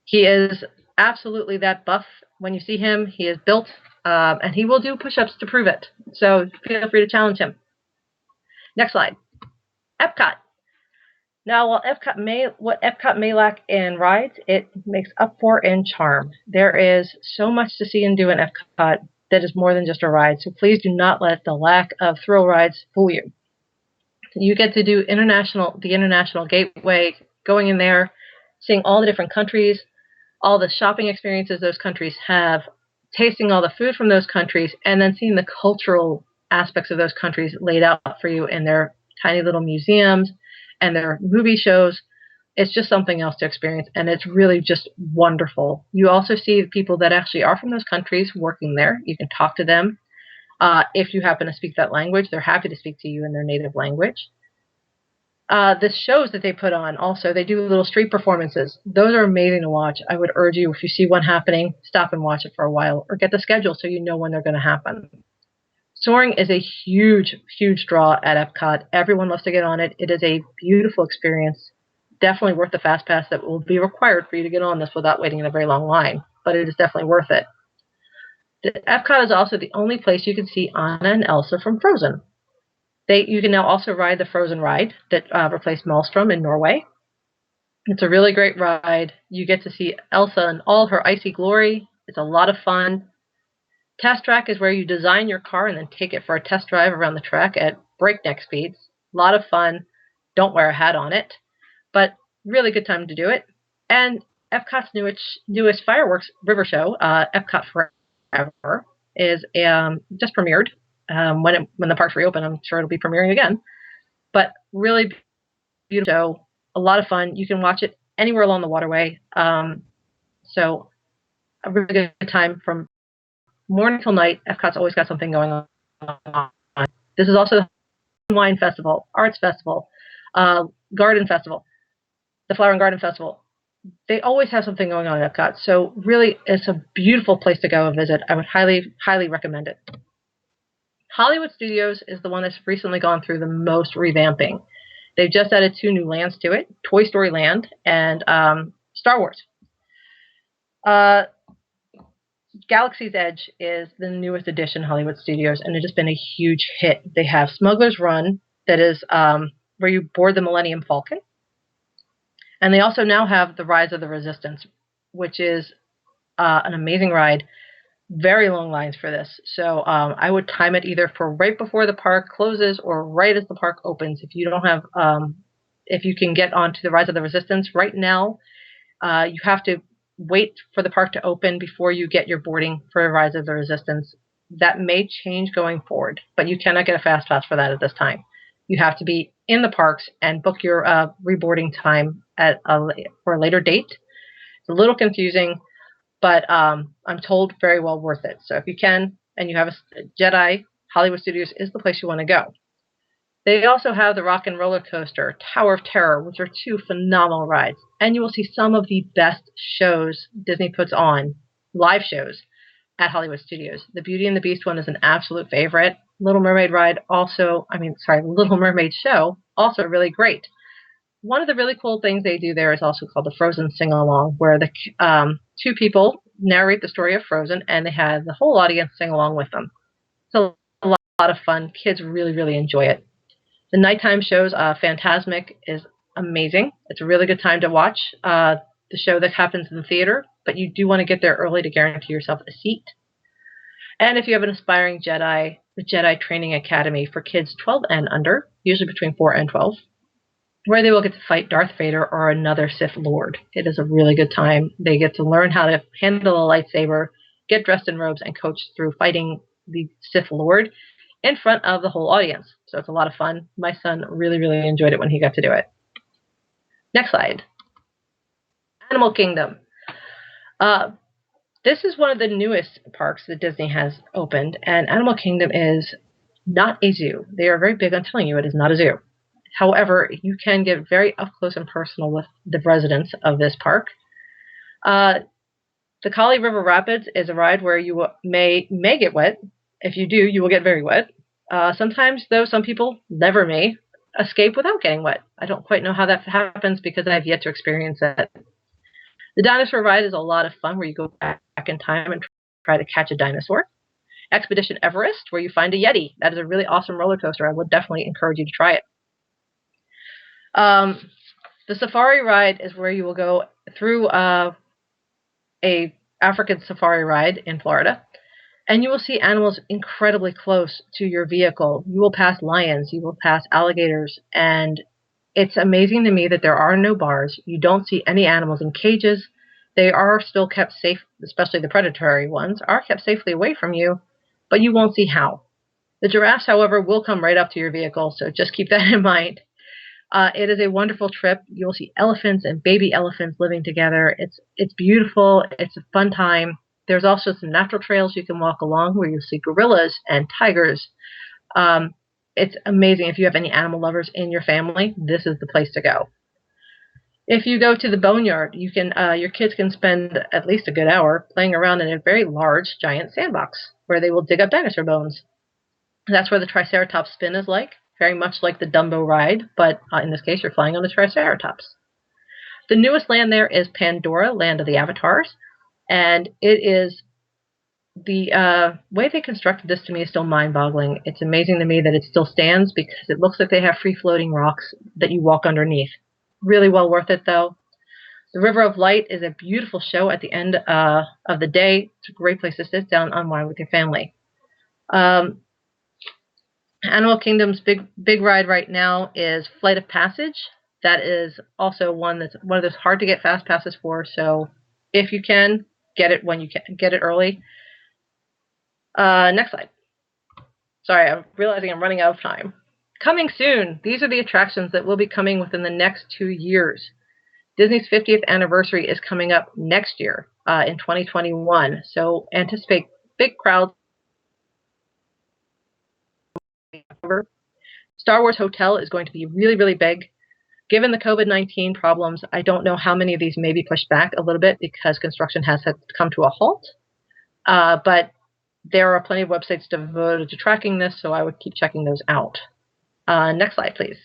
He is absolutely that buff. When you see him, he is built, and he will do push-ups to prove it. So feel free to challenge him. Next slide. EPCOT. Now, while what EPCOT may lack in rides, it makes up for in charm. There is so much to see and do in EPCOT that is more than just a ride, so please do not let the lack of thrill rides fool you. You get to do the International Gateway, going in there, seeing all the different countries, all the shopping experiences those countries have, tasting all the food from those countries, and then seeing the cultural aspects of those countries laid out for you in their tiny little museums and their movie shows. It's just something else to experience, and it's really just wonderful. You also see people that actually are from those countries working there. You can talk to them. If you happen to speak that language, they're happy to speak to you in their native language. The shows that they put on, also, they do little street performances. Those are amazing to watch. I would urge you, if you see one happening, stop and watch it for a while, or get the schedule so you know when they're going to happen. Soaring is a huge, huge draw at EPCOT. Everyone loves to get on it. It is a beautiful experience. Definitely worth the fast pass that will be required for you to get on this without waiting in a very long line, but it is definitely worth it. The EPCOT is also the only place you can see Anna and Elsa from Frozen. You can now also ride the Frozen ride that replaced Maelstrom in Norway. It's a really great ride. You get to see Elsa in all her icy glory. It's a lot of fun. Test track is where you design your car and then take it for a test drive around the track at breakneck speeds. A lot of fun. Don't wear a hat on it, but really good time to do it. And EPCOT's newest fireworks river show, EPCOT Forever, is just premiered. When the parks reopen, I'm sure it'll be premiering again. But really beautiful show, a lot of fun. You can watch it anywhere along the waterway. So a really good time from morning till night. EPCOT's always got something going on. This is also the Wine Festival, Arts Festival, Garden Festival, the Flower and Garden Festival. They always have something going on at EPCOT. So really, it's a beautiful place to go and visit. I would highly, highly recommend it. Hollywood Studios is the one that's recently gone through the most revamping. They've just added 2 new lands to it, Toy Story Land and Star Wars. Galaxy's Edge is the newest addition to Hollywood Studios, and it has been a huge hit. They have Smuggler's Run, that is where you board the Millennium Falcon. And they also now have the Rise of the Resistance, which is an amazing ride. Very long lines for this. So I would time it either for right before the park closes or right as the park opens. If you don't have, if you can get onto the Rise of the Resistance right now, you have to wait for the park to open before you get your boarding for Rise of the Resistance. That may change going forward, but you cannot get a fast pass for that at this time. You have to be in the parks and book your reboarding time for a later date. It's a little confusing, but I'm told very well worth it. So if you can and you have a Jedi, Hollywood Studios is the place you want to go. They also have the Rock and Roller Coaster, Tower of Terror, which are 2 phenomenal rides. And you will see some of the best shows Disney puts on, live shows, at Hollywood Studios. The Beauty and the Beast one is an absolute favorite. Little Mermaid ride Little Mermaid show, also really great. One of the really cool things they do there is also called the Frozen Sing-Along, where the 2 people narrate the story of Frozen, and they have the whole audience sing along with them. It's a lot of fun. Kids really, really enjoy it. The nighttime shows, Fantasmic is amazing. It's a really good time to watch the show that happens in the theater, but you do want to get there early to guarantee yourself a seat. And if you have an aspiring Jedi, the Jedi Training Academy for kids 12 and under, usually between 4 and 12, where they will get to fight Darth Vader or another Sith Lord. It is a really good time. They get to learn how to handle a lightsaber, get dressed in robes, and coach through fighting the Sith Lord in front of the whole audience. So it's a lot of fun. My son really, really enjoyed it when he got to do it. Next slide. Animal Kingdom. This is one of the newest parks that Disney has opened, and Animal Kingdom is not a zoo. They are very big on telling you it is not a zoo. However, you can get very up close and personal with the residents of this park. The Kali River Rapids is a ride where you may get wet. If you do, you will get very wet. Sometimes, though, some people never may escape without getting wet. I don't quite know how that happens because I've yet to experience it. The dinosaur ride is a lot of fun where you go back in time and try to catch a dinosaur. Expedition Everest, where you find a Yeti. That is a really awesome roller coaster. I would definitely encourage you to try it. The safari ride is where you will go through a African safari ride in Florida, and you will see animals incredibly close to your vehicle. You will pass lions, you will pass alligators, and it's amazing to me that there are no bars. You don't see any animals in cages. They are still kept safe, especially the predatory ones, are kept safely away from you, but you won't see how. The giraffes, however, will come right up to your vehicle, so just keep that in mind. It is a wonderful trip. You'll see elephants and baby elephants living together. It's beautiful. It's a fun time. There's also some natural trails you can walk along where you'll see gorillas and tigers. It's amazing. If you have any animal lovers in your family, this is the place to go. If you go to the boneyard, you can your kids can spend at least a good hour playing around in a very large, giant sandbox where they will dig up dinosaur bones. That's where the Triceratops spin is like. Very much like the Dumbo ride, but in this case, you're flying on the Triceratops. The newest land there is Pandora, Land of the Avatars, and it is the way they constructed this to me is still mind-boggling. It's amazing to me that it still stands because it looks like they have free-floating rocks that you walk underneath. Really well worth it, though. The River of Light is a beautiful show at the end of the day. It's a great place to sit down and unwind with your family. Animal Kingdom's big ride right now is Flight of Passage. That is also one of those hard to get fast passes for. So if you can, get it when you can, get it early. Next slide. Sorry, I'm realizing I'm running out of time. Coming soon. These are the attractions that will be coming within the next 2 years. Disney's 50th anniversary is coming up next year in 2021. So anticipate big crowds. Star Wars Hotel is going to be really, really big. Given the COVID-19 problems, I don't know how many of these may be pushed back a little bit because construction has come to a halt. But there are plenty of websites devoted to tracking this, so I would keep checking those out. Next slide, please.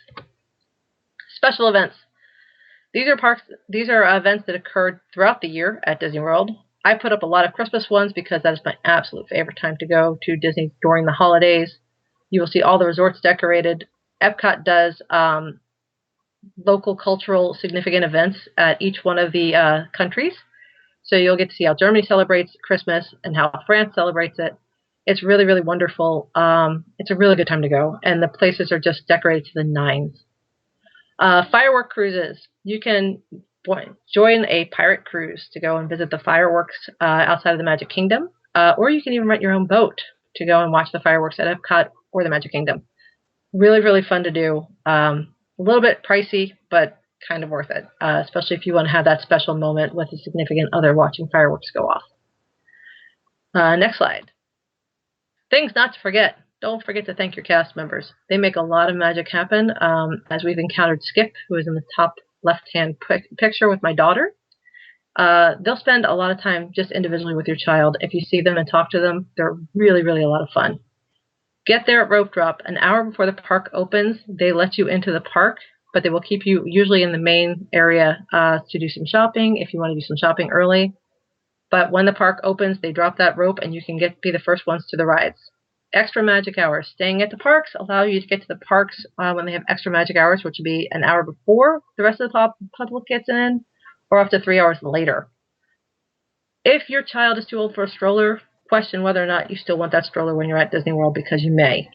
Special events. These are events that occurred throughout the year at Disney World. I put up a lot of Christmas ones because that is my absolute favorite time to go to Disney during the holidays. You will see all the resorts decorated. EPCOT does local cultural significant events at each one of the countries. So you'll get to see how Germany celebrates Christmas and how France celebrates it. It's really, really wonderful. It's a really good time to go. And the places are just decorated to the nines. Firework cruises. You can join a pirate cruise to go and visit the fireworks outside of the Magic Kingdom. Or you can even rent your own boat to go and watch the fireworks at Epcot or the Magic Kingdom. Really, really fun to do. A little bit pricey, but kind of worth it, especially if you want to have that special moment with a significant other watching fireworks go off. Next slide. Things not to forget. Don't forget to thank your cast members. They make a lot of magic happen, as we've encountered Skip, who is in the top left-hand picture with my daughter. They'll spend a lot of time just individually with your child. If you see them and talk to them, they're really, really a lot of fun. Get there at rope drop. An hour before the park opens, they let you into the park, but they will keep you usually in the main area to do some shopping if you want to do some shopping early. But when the park opens, they drop that rope and you can be the first ones to the rides. Extra magic hours. Staying at the parks allow you to get to the parks when they have extra magic hours, which would be an hour before the rest of the public gets in, or up to 3 hours later. If your child is too old for a stroller, question whether or not you still want that stroller when you're at Disney World, because you may.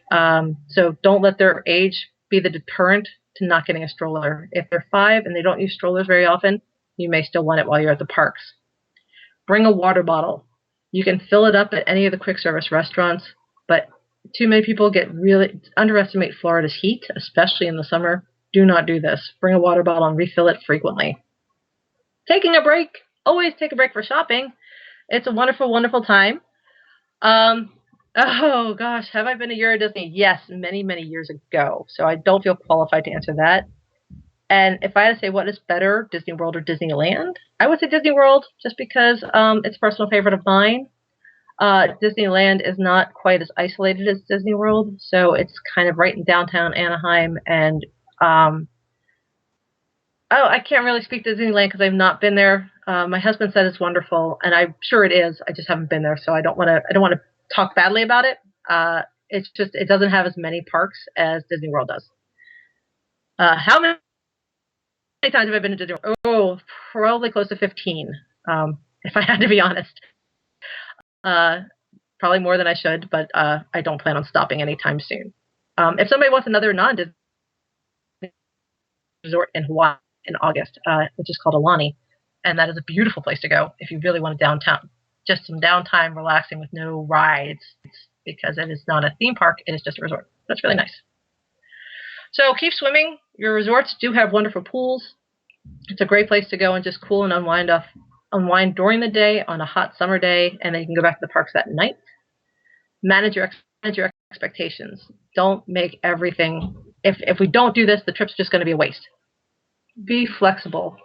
So don't let their age be the deterrent to not getting a stroller. If they're 5 and they don't use strollers very often, you may still want it while you're at the parks. Bring a water bottle. You can fill it up at any of the quick service restaurants, but too many people underestimate Florida's heat, especially in the summer. Do not do this. Bring a water bottle and refill it frequently. Taking a break. Always take a break for shopping. It's a wonderful, wonderful time. Oh gosh, have I been a year at Disney? Yes, many, many years ago. So I don't feel qualified to answer that. And if I had to say what is better, Disney World or Disneyland, I would say Disney World, just because it's a personal favorite of mine. Disneyland is not quite as isolated as Disney World, so it's kind of right in downtown Anaheim. And I can't really speak to Disneyland because I've not been there. My husband said it's wonderful, and I'm sure it is. I just haven't been there, so I don't want to talk badly about it. It's just it doesn't have as many parks as Disney World does. How many times have I been to Disney World? Oh, probably close to 15, if I had to be honest. Probably more than I should, but I don't plan on stopping anytime soon. If somebody wants another non-Disney resort in Hawaii in August, which is called Aulani, and that is a beautiful place to go if you really want to downtown. Just some downtime, relaxing with no rides, because it is not a theme park, it is just a resort. That's really nice. So keep swimming. Your resorts do have wonderful pools. It's a great place to go and just cool and unwind during the day on a hot summer day, and then you can go back to the parks that night. Manage your expectations. Don't make everything. If we don't do this, the trip's just going to be a waste. Be flexible.